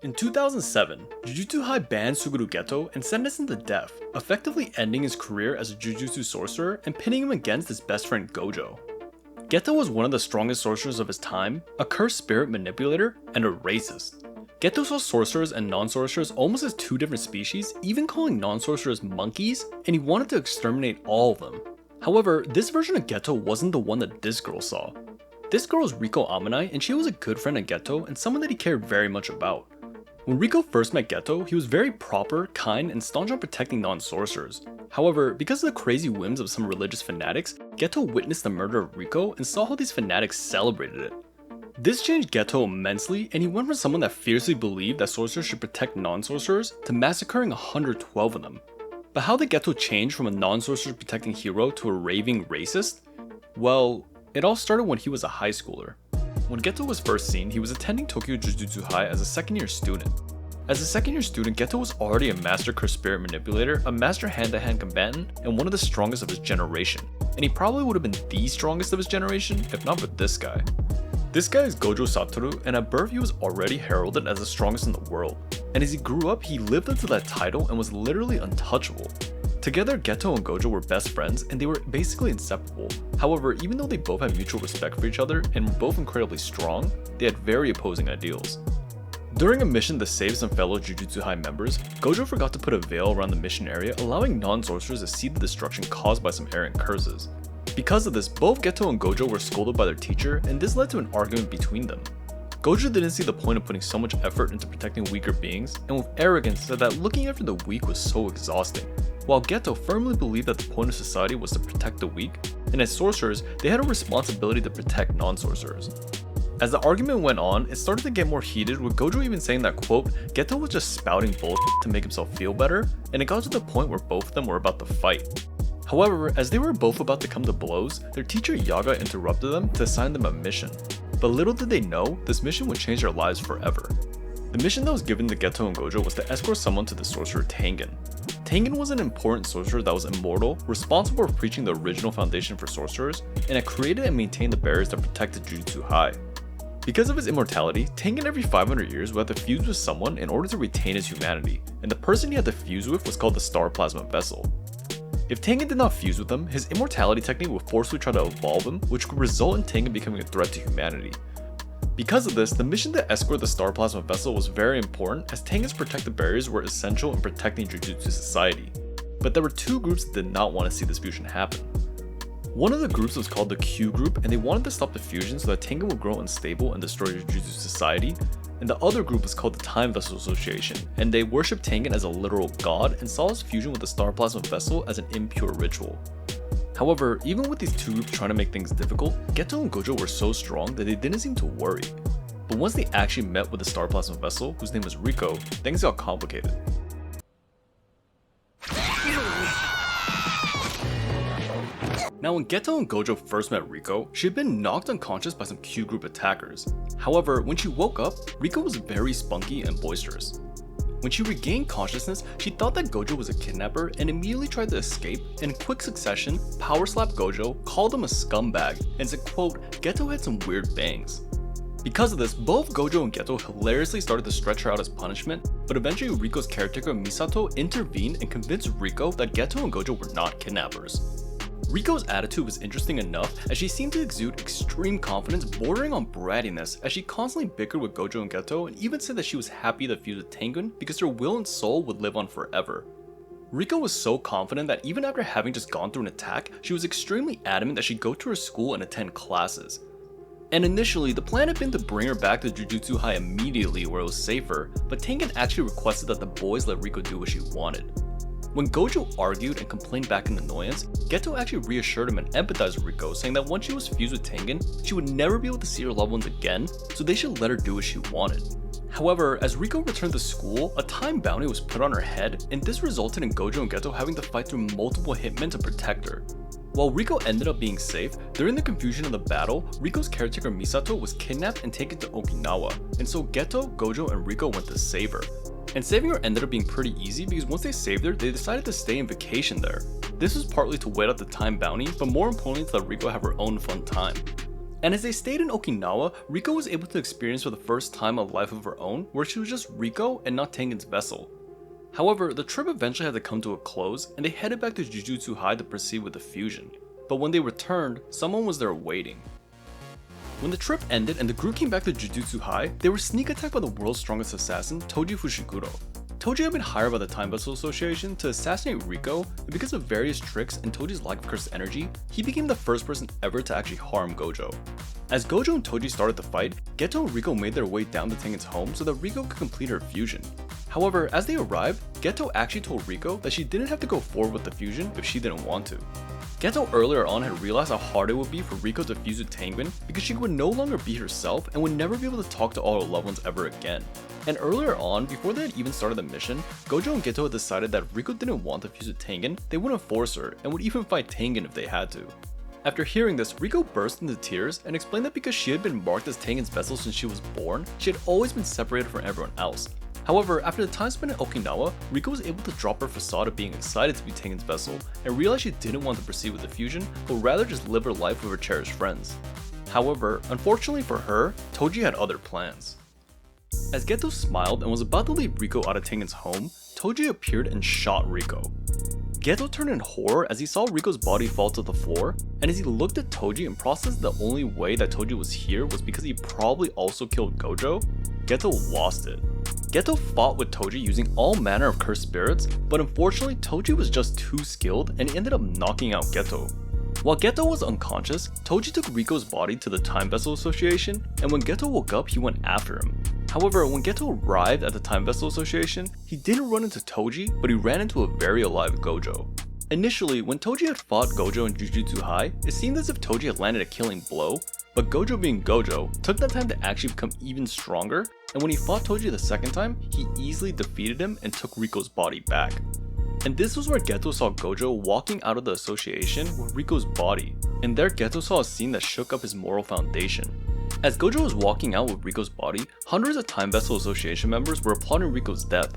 In 2007, Jujutsu High banned Suguru Geto and sentenced him to death, effectively ending his career as a Jujutsu sorcerer and pitting him against his best friend Gojo. Geto was one of the strongest sorcerers of his time, a cursed spirit manipulator, and a racist. Geto saw sorcerers and non-sorcerers almost as two different species, even calling non-sorcerers monkeys, and he wanted to exterminate all of them. However, this version of Geto wasn't the one that this girl saw. This girl is Riko Amanai, and she was a good friend of Geto and someone that he cared very much about. When Riko first met Geto, he was very proper, kind, and staunch on protecting non-sorcerers. However, because of the crazy whims of some religious fanatics, Geto witnessed the murder of Riko and saw how these fanatics celebrated it. This changed Geto immensely, and he went from someone that fiercely believed that sorcerers should protect non-sorcerers to massacring 112 of them. But how did Geto change from a non-sorcerer protecting hero to a raving racist? Well, it all started when he was a high schooler. When Geto was first seen, he was attending Tokyo Jujutsu High as a second-year student. As a second-year student, Geto was already a master cursed spirit manipulator, a master hand-to-hand combatant, and one of the strongest of his generation. And he probably would have been the strongest of his generation, if not for this guy. This guy is Gojo Satoru, and at birth he was already heralded as the strongest in the world. And as he grew up, he lived up to that title and was literally untouchable. Together, Geto and Gojo were best friends, and they were basically inseparable. However, even though they both had mutual respect for each other and were both incredibly strong, they had very opposing ideals. During a mission to save some fellow Jujutsu High members, Gojo forgot to put a veil around the mission area, allowing non-sorcerers to see the destruction caused by some errant curses. Because of this, both Geto and Gojo were scolded by their teacher, and this led to an argument between them. Gojo didn't see the point of putting so much effort into protecting weaker beings, and with arrogance said that looking after the weak was so exhausting, while Geto firmly believed that the point of society was to protect the weak, and as sorcerers, they had a responsibility to protect non-sorcerers. As the argument went on, it started to get more heated, with Gojo even saying that, quote, Geto was just spouting bullshit to make himself feel better, and it got to the point where both of them were about to fight. However, as they were both about to come to blows, their teacher Yaga interrupted them to assign them a mission. But little did they know, this mission would change their lives forever. The mission that was given to Geto and Gojo was to escort someone to the sorcerer Tengen. Tengen was an important sorcerer that was immortal, responsible for preaching the original foundation for sorcerers, and had created and maintained the barriers that protected Jujutsu High. Because of his immortality, Tengen every 500 years would have to fuse with someone in order to retain his humanity, and the person he had to fuse with was called the Star Plasma Vessel. If Tengen did not fuse with him, his immortality technique would forcefully try to evolve him, which could result in Tengen becoming a threat to humanity. Because of this, the mission to escort the Star Plasma Vessel was very important, as Tengen's protective barriers were essential in protecting Jujutsu society. But there were two groups that did not want to see this fusion happen. One of the groups was called the Q group, and they wanted to stop the fusion so that Tengen would grow unstable and destroy Jujutsu society, and the other group was called the Time Vessel Association, and they worshipped Tengen as a literal god and saw his fusion with the Star Plasma Vessel as an impure ritual. However, even with these two groups trying to make things difficult, Geto and Gojo were so strong that they didn't seem to worry. But once they actually met with the Star Plasma Vessel, whose name was Riko, things got complicated. Now, when Geto and Gojo first met Riko, she had been knocked unconscious by some Q group attackers. However, when she woke up, Riko was very spunky and boisterous. When she regained consciousness, she thought that Gojo was a kidnapper and immediately tried to escape, and in quick succession, power slapped Gojo, called him a scumbag, and said, quote, Geto had some weird bangs. Because of this, both Gojo and Geto hilariously started to stretch her out as punishment, but eventually Riko's caretaker Misato intervened and convinced Riko that Geto and Gojo were not kidnappers. Riko's attitude was interesting enough, as she seemed to exude extreme confidence bordering on brattiness, as she constantly bickered with Gojo and Geto and even said that she was happy to fuse with Tengen because her will and soul would live on forever. Riko was so confident that even after having just gone through an attack, she was extremely adamant that she'd go to her school and attend classes. And initially, the plan had been to bring her back to Jujutsu High immediately where it was safer, but Tengen actually requested that the boys let Riko do what she wanted. When Gojo argued and complained back in annoyance, Geto actually reassured him and empathized with Riko, saying that once she was fused with Tengen, she would never be able to see her loved ones again, so they should let her do what she wanted. However, as Riko returned to school, a time bounty was put on her head, and this resulted in Gojo and Geto having to fight through multiple hitmen to protect her. While Riko ended up being safe, during the confusion of the battle, Riko's caretaker Misato was kidnapped and taken to Okinawa, and so Geto, Gojo, and Riko went to save her. And saving her ended up being pretty easy because once they saved her, they decided to stay in vacation there. This was partly to wait out the time bounty, but more importantly to let Riko have her own fun time. And as they stayed in Okinawa, Riko was able to experience for the first time a life of her own where she was just Riko and not Tengen's vessel. However, the trip eventually had to come to a close and they headed back to Jujutsu High to proceed with the fusion. But when they returned, someone was there waiting. When the trip ended and the group came back to Jujutsu High, they were sneak attacked by the world's strongest assassin, Toji Fushiguro. Toji had been hired by the Time Vessel Association to assassinate Riko, and because of various tricks and Toji's lack of cursed energy, he became the first person ever to actually harm Gojo. As Gojo and Toji started the fight, Geto and Riko made their way down to Tengen's home so that Riko could complete her fusion. However, as they arrived, Geto actually told Riko that she didn't have to go forward with the fusion if she didn't want to. Geto earlier on had realized how hard it would be for Riko to fuse with Tengen because she would no longer be herself and would never be able to talk to all her loved ones ever again. And earlier on, before they had even started the mission, Gojo and Geto had decided that if Riko didn't want to fuse with Tengen, they wouldn't force her and would even fight Tengen if they had to. After hearing this, Riko burst into tears and explained that because she had been marked as Tengen's vessel since she was born, she had always been separated from everyone else. However, after the time spent in Okinawa, Riko was able to drop her facade of being excited to be Tengen's vessel and realized she didn't want to proceed with the fusion, but rather just live her life with her cherished friends. However, unfortunately for her, Toji had other plans. As Geto smiled and was about to lead Riko out of Tengen's home, Toji appeared and shot Riko. Geto turned in horror as he saw Riko's body fall to the floor, and as he looked at Toji and processed the only way that Toji was here was because he probably also killed Gojo, Geto lost it. Geto fought with Toji using all manner of cursed spirits, but unfortunately Toji was just too skilled and he ended up knocking out Geto. While Geto was unconscious, Toji took Riko's body to the Time Vessel Association, and when Geto woke up he went after him. However, when Geto arrived at the Time Vessel Association, he didn't run into Toji, but he ran into a very alive Gojo. Initially, when Toji had fought Gojo in Jujutsu High, it seemed as if Toji had landed a killing blow, but Gojo being Gojo, took that time to actually become even stronger, and when he fought Toji the second time, he easily defeated him and took Riko's body back. And this was where Geto saw Gojo walking out of the association with Riko's body, and there Geto saw a scene that shook up his moral foundation. As Gojo was walking out with Riko's body, hundreds of Time Vessel Association members were applauding Riko's death.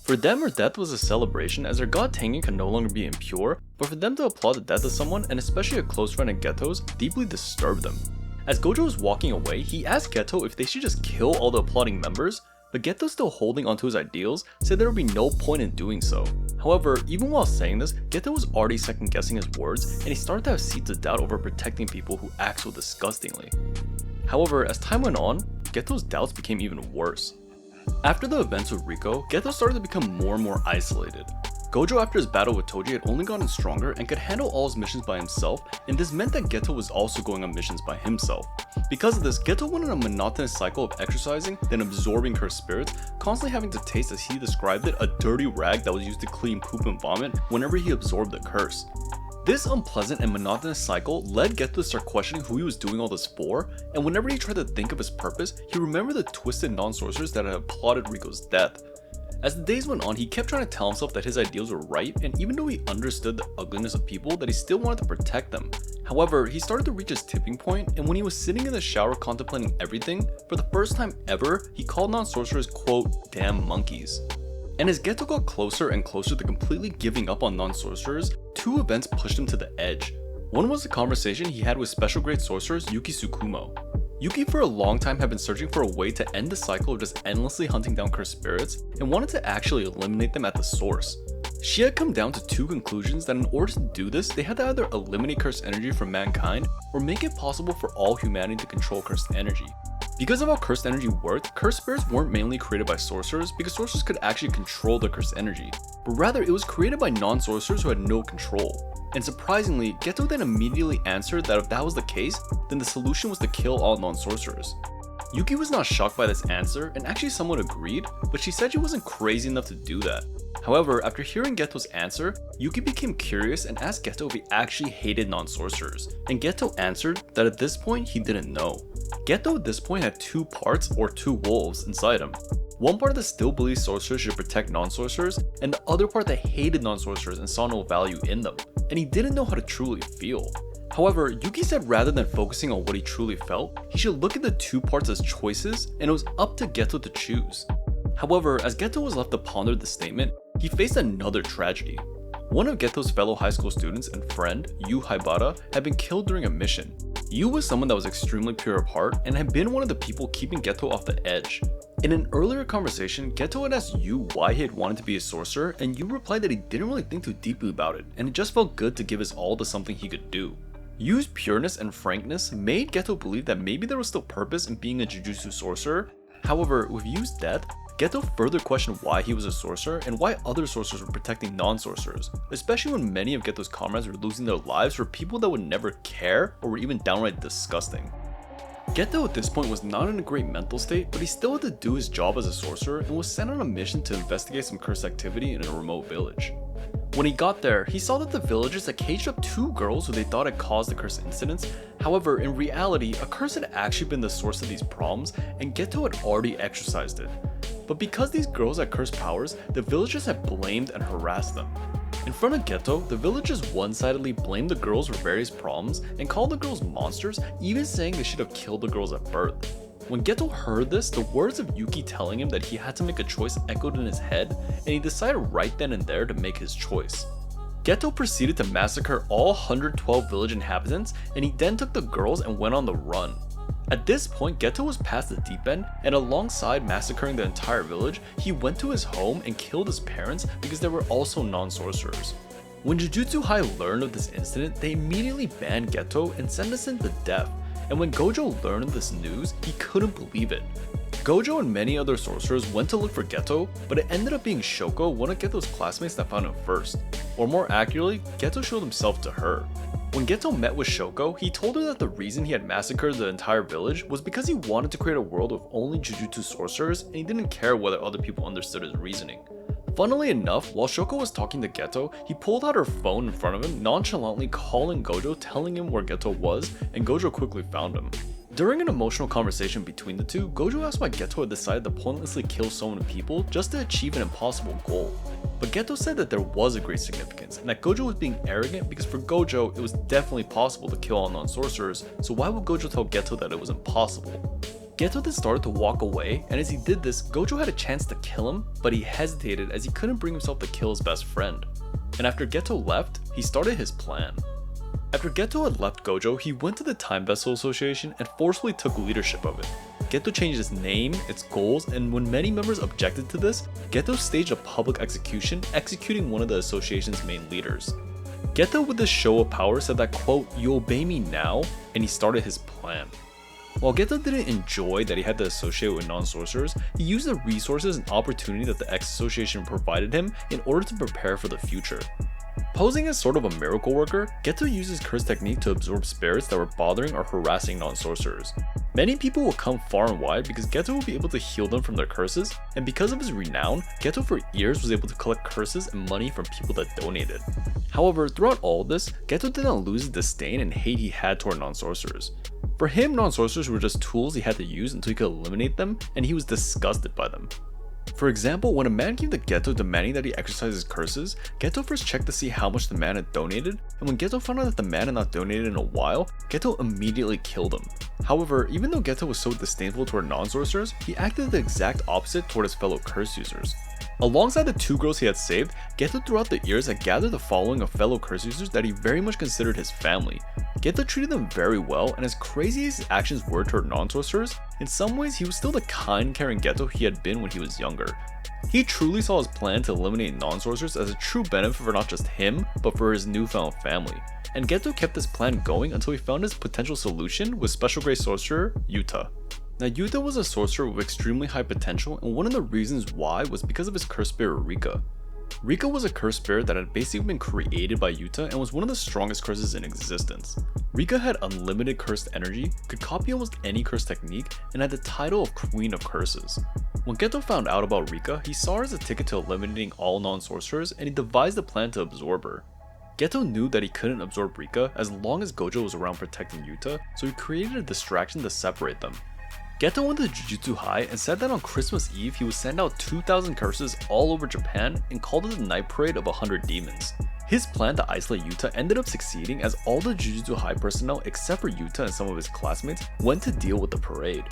For them, her death was a celebration as their god Tengen could no longer be impure, but for them to applaud the death of someone, and especially a close friend of Geto's, deeply disturbed them. As Gojo was walking away, he asked Geto if they should just kill all the applauding members, but Geto, still holding onto his ideals, said there would be no point in doing so. However, even while saying this, Geto was already second guessing his words, and he started to have seeds of doubt over protecting people who act so disgustingly. However, as time went on, Geto's doubts became even worse. After the events with Riko, Geto started to become more and more isolated. Gojo, after his battle with Toji, had only gotten stronger and could handle all his missions by himself, and this meant that Geto was also going on missions by himself. Because of this, Geto went in a monotonous cycle of exercising, then absorbing cursed spirits, constantly having to taste, as he described it, a dirty rag that was used to clean poop and vomit whenever he absorbed the curse. This unpleasant and monotonous cycle led Geto to start questioning who he was doing all this for, and whenever he tried to think of his purpose, he remembered the twisted non-sorcerers that had plotted Riko's death. As the days went on, he kept trying to tell himself that his ideals were right, and even though he understood the ugliness of people, that he still wanted to protect them. However, he started to reach his tipping point, and when he was sitting in the shower contemplating everything, for the first time ever, he called non-sorcerers quote, "damn monkeys." And as Geto got closer and closer to completely giving up on non-sorcerers, two events pushed him to the edge. One was the conversation he had with special grade sorceress Yuki Tsukumo. Yuki for a long time had been searching for a way to end the cycle of just endlessly hunting down cursed spirits and wanted to actually eliminate them at the source. She had come down to two conclusions: that in order to do this, they had to either eliminate cursed energy from mankind or make it possible for all humanity to control cursed energy. Because of how cursed energy worked, cursed spirits weren't mainly created by sorcerers because sorcerers could actually control the cursed energy, but rather it was created by non-sorcerers who had no control. And surprisingly, Geto then immediately answered that if that was the case, then the solution was to kill all non-sorcerers. Yuki was not shocked by this answer and actually somewhat agreed, but she said she wasn't crazy enough to do that. However, after hearing Geto's answer, Yuki became curious and asked Geto if he actually hated non-sorcerers, and Geto answered that at this point he didn't know. Geto at this point had two parts, or two wolves, inside him. One part that still believed sorcerers should protect non-sorcerers, and the other part that hated non-sorcerers and saw no value in them, and he didn't know how to truly feel. However, Yuki said rather than focusing on what he truly felt, he should look at the two parts as choices, and it was up to Geto to choose. However, as Geto was left to ponder the statement, he faced another tragedy. One of Geto's fellow high school students and friend, Yu Haibara, had been killed during a mission. Yu was someone that was extremely pure of heart and had been one of the people keeping Geto off the edge. In an earlier conversation, Geto had asked Yu why he had wanted to be a sorcerer, and Yu replied that he didn't really think too deeply about it, and it just felt good to give his all to something he could do. Yu's pureness and frankness made Geto believe that maybe there was still purpose in being a Jujutsu sorcerer. However, with Yu's death, Geto further questioned why he was a sorcerer and why other sorcerers were protecting non-sorcerers, especially when many of Geto's comrades were losing their lives for people that would never care or were even downright disgusting. Geto at this point was not in a great mental state, but he still had to do his job as a sorcerer and was sent on a mission to investigate some cursed activity in a remote village. When he got there, he saw that the villagers had caged up 2 girls who they thought had caused the cursed incidents. However, in reality, a curse had actually been the source of these problems, and Geto had already exorcised it. But because these girls had cursed powers, the villagers had blamed and harassed them. In front of Geto, the villagers one-sidedly blamed the girls for various problems and called the girls monsters, even saying they should have killed the girls at birth. When Geto heard this, the words of Yuki telling him that he had to make a choice echoed in his head, and he decided right then and there to make his choice. Geto proceeded to massacre all 112 village inhabitants, and he then took the girls and went on the run. At this point, Geto was past the deep end, and alongside massacring the entire village, he went to his home and killed his parents because they were also non-sorcerers. When Jujutsu High learned of this incident, they immediately banned Geto and sentenced him to death, and when Gojo learned of this news, he couldn't believe it. Gojo and many other sorcerers went to look for Geto, but it ended up being Shoko, one of Geto's classmates, that found him first. Or more accurately, Geto showed himself to her. When Geto met with Shoko, he told her that the reason he had massacred the entire village was because he wanted to create a world with only Jujutsu sorcerers, and he didn't care whether other people understood his reasoning. Funnily enough, while Shoko was talking to Geto, he pulled out her phone in front of him, nonchalantly calling Gojo, telling him where Geto was, and Gojo quickly found him. During an emotional conversation between the two, Gojo asked why Geto had decided to pointlessly kill so many people just to achieve an impossible goal. But Geto said that there was a great significance, and that Gojo was being arrogant because for Gojo, it was definitely possible to kill all non-sorcerers, so why would Gojo tell Geto that it was impossible? Geto then started to walk away, and as he did this, Gojo had a chance to kill him, but he hesitated as he couldn't bring himself to kill his best friend. And after Geto left, he started his plan. After Geto had left Gojo, he went to the Time Vessel Association and forcefully took leadership of it. Geto changed its name, its goals, and when many members objected to this, Geto staged a public execution, executing one of the association's main leaders. Geto, with this show of power, said that, quote, "You obey me now," and he started his plan. While Geto didn't enjoy that he had to associate with non-sorcerers, he used the resources and opportunity that the X-Association provided him in order to prepare for the future. Posing as sort of a miracle worker, Geto uses curse technique to absorb spirits that were bothering or harassing non-sorcerers. Many people will come far and wide because Geto will be able to heal them from their curses, and because of his renown, Geto for years was able to collect curses and money from people that donated. However, throughout all this, Geto did not lose the disdain and hate he had toward non-sorcerers. For him, non-sorcerers were just tools he had to use until he could eliminate them, and he was disgusted by them. For example, when a man came to Geto demanding that he exercise his curses, Geto first checked to see how much the man had donated, and when Geto found out that the man had not donated in a while, Geto immediately killed him. However, even though Geto was so disdainful toward non-sorcerers, he acted the exact opposite toward his fellow curse users. Alongside the 2 girls he had saved, Geto throughout the years had gathered the following of fellow curse users that he very much considered his family. Geto treated them very well, and as crazy as his actions were toward non-sorcerers, in some ways he was still the kind, caring Geto he had been when he was younger. He truly saw his plan to eliminate non-sorcerers as a true benefit for not just him, but for his newfound family. And Geto kept this plan going until he found his potential solution with special grade sorcerer, Yuta. Now Yuta was a sorcerer with extremely high potential, and one of the reasons why was because of his cursed spirit Rika. Rika was a cursed spirit that had basically been created by Yuta and was one of the strongest curses in existence. Rika had unlimited cursed energy, could copy almost any curse technique, and had the title of Queen of Curses. When Geto found out about Rika, he saw her as a ticket to eliminating all non-sorcerers, and he devised a plan to absorb her. Geto knew that he couldn't absorb Rika as long as Gojo was around protecting Yuta, so he created a distraction to separate them. Geto went to Jujutsu High and said that on Christmas Eve he would send out 2,000 curses all over Japan and called it the Night Parade of 100 Demons. His plan to isolate Yuta ended up succeeding as all the Jujutsu High personnel except for Yuta and some of his classmates went to deal with the parade.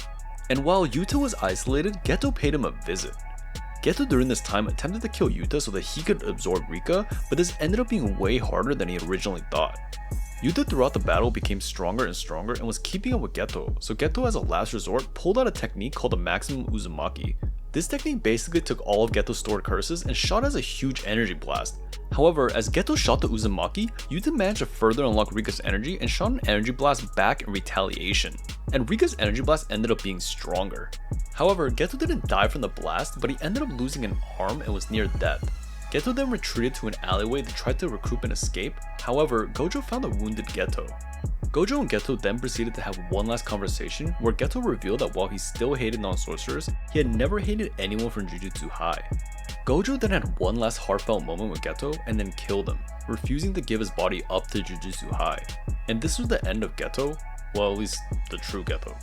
And while Yuta was isolated, Geto paid him a visit. Geto during this time attempted to kill Yuta so that he could absorb Rika, but this ended up being way harder than he originally thought. Yuta throughout the battle became stronger and stronger and was keeping up with Geto, so Geto as a last resort pulled out a technique called the Maximum Uzumaki. This technique basically took all of Geto's stored curses and shot as a huge energy blast. However, as Geto shot the Uzumaki, Yuta managed to further unlock Rika's energy and shot an energy blast back in retaliation. And Rika's energy blast ended up being stronger. However, Geto didn't die from the blast, but he ended up losing an arm and was near death. Geto then retreated to an alleyway to try to recoup and escape. However, Gojo found a wounded Geto. Gojo and Geto then proceeded to have one last conversation where Geto revealed that while he still hated non-sorcerers, he had never hated anyone from Jujutsu High. Gojo then had one last heartfelt moment with Geto and then killed him, refusing to give his body up to Jujutsu High. And this was the end of Geto, well, at least the true Geto.